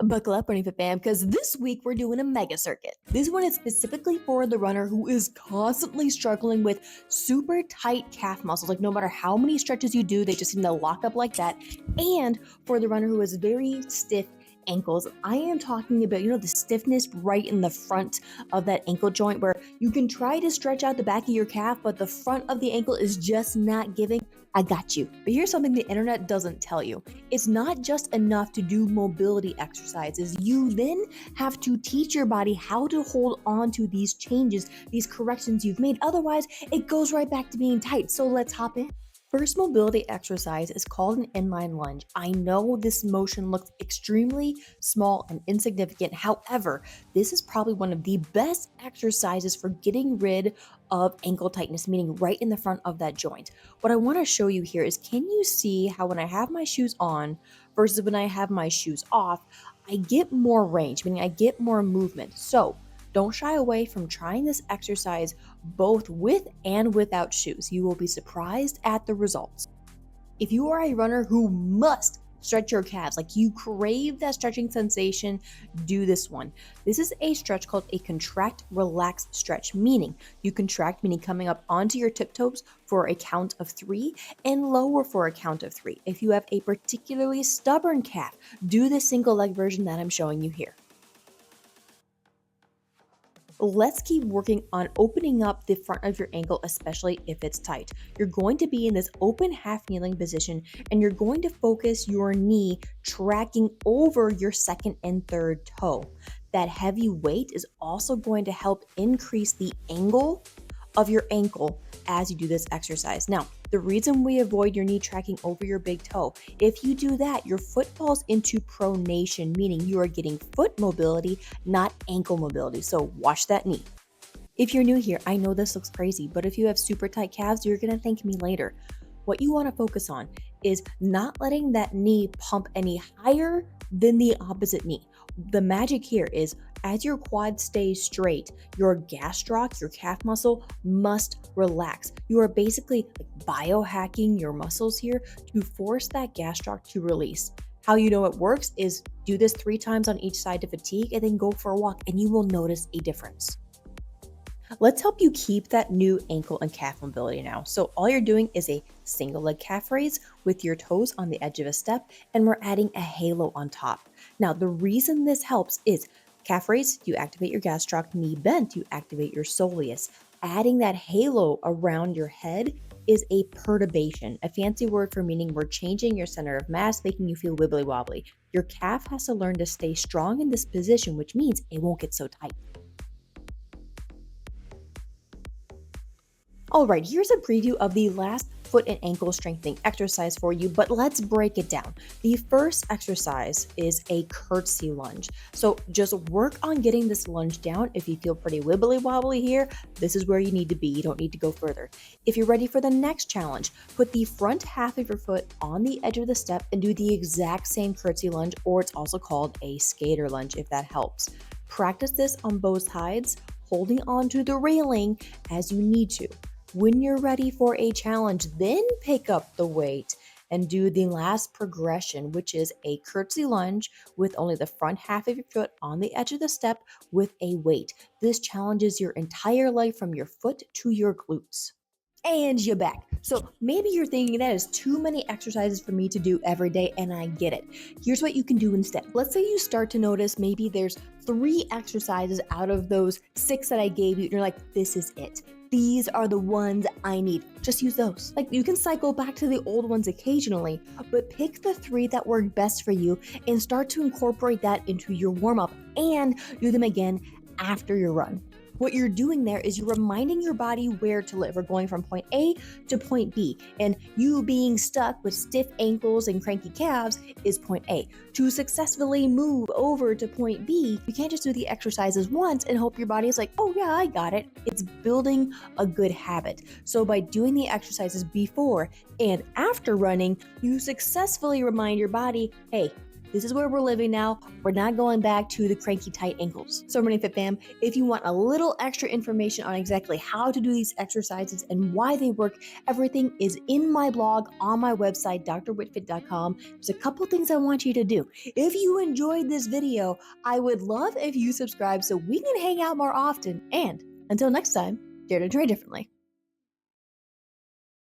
Buckle up, Running Fit fam, because this week we're doing a mega circuit. This one is specifically for the runner who is constantly struggling with super tight calf muscles. Like no matter how many stretches you do, they just seem to lock up like that. And for the runner who has very stiff ankles, I am talking about, the stiffness right in the front of that ankle joint where you can try to stretch out the back of your calf, but the front of the ankle is just not giving. I got you. But here's something the internet doesn't tell you. It's not just enough to do mobility exercises. You then have to teach your body how to hold on to these changes, these corrections you've made. Otherwise, it goes right back to being tight. So let's hop in. First mobility exercise is called an inline lunge. I know this motion looks extremely small and insignificant. However, this is probably one of the best exercises for getting rid of ankle tightness, meaning right in the front of that joint. What I want to show you here is, can you see how when I have my shoes on versus when I have my shoes off, I get more range, meaning I get more movement. So don't shy away from trying this exercise both with and without shoes. You will be surprised at the results. If you are a runner who must stretch your calves, like you crave that stretching sensation, do this one. This is a stretch called a contract relax stretch, meaning you contract, meaning coming up onto your tiptoes for a count of 3 and lower for a count of 3. If you have a particularly stubborn calf, do the single leg version that I'm showing you here. Let's keep working on opening up the front of your ankle, especially if it's tight. You're going to be in this open half kneeling position and you're going to focus your knee tracking over your second and third toe. That heavy weight is also going to help increase the angle of your ankle as you do this exercise. Now, the reason we avoid your knee tracking over your big toe, if you do that, your foot falls into pronation, meaning you are getting foot mobility, not ankle mobility. So watch that knee. If you're new here, I know this looks crazy, but if you have super tight calves, you're going to thank me later. What you want to focus on is not letting that knee pump any higher than the opposite knee. The magic here is as your quad stays straight, your gastroc, your calf muscle, must relax. You are basically biohacking your muscles here to force that gastroc to release. How you know it works is do this 3 times on each side to fatigue and then go for a walk and you will notice a difference. Let's help you keep that new ankle and calf mobility now. So all you're doing is a single leg calf raise with your toes on the edge of a step, and we're adding a halo on top. Now, the reason this helps is calf raise, you activate your gastroc, knee bent, you activate your soleus. Adding that halo around your head is a perturbation, a fancy word for meaning we're changing your center of mass, making you feel wibbly wobbly. Your calf has to learn to stay strong in this position, which means it won't get so tight. All right, here's a preview of the last foot and ankle strengthening exercise for you, but let's break it down. The first exercise is a curtsy lunge. So just work on getting this lunge down. If you feel pretty wibbly wobbly here, this is where you need to be. You don't need to go further. If you're ready for the next challenge, put the front half of your foot on the edge of the step and do the exact same curtsy lunge, or it's also called a skater lunge if that helps. Practice this on both sides, holding on to the railing as you need to. When you're ready for a challenge, then pick up the weight and do the last progression, which is a curtsy lunge with only the front half of your foot on the edge of the step with a weight. This challenges your entire leg from your foot to your glutes. And you're back. So maybe you're thinking that is too many exercises for me to do every day, and I get it. Here's what you can do instead. Let's say you start to notice maybe there's 3 exercises out of those 6 that I gave you, and you're like, this is it. These are the ones I need. Just use those. Like you can cycle back to the old ones occasionally, but pick the 3 that work best for you and start to incorporate that into your warm-up and do them again after your run. What you're doing there is you're reminding your body where to live. We're going from point A to point B, and you being stuck with stiff ankles and cranky calves is point A. To successfully move over to point B, you can't just do the exercises once and hope your body is like, oh yeah, I got it. It's building a good habit. So by doing the exercises before and after running, you successfully remind your body, hey, This is where we're living now. We're not going back to the cranky tight ankles. So Running Fit fam, if you want a little extra information on exactly how to do these exercises and why they work, everything is in my blog on my website, drwhitfit.com. There's a couple things I want you to do. If you enjoyed this video, I would love if you subscribe so we can hang out more often. And until next time, dare to try differently.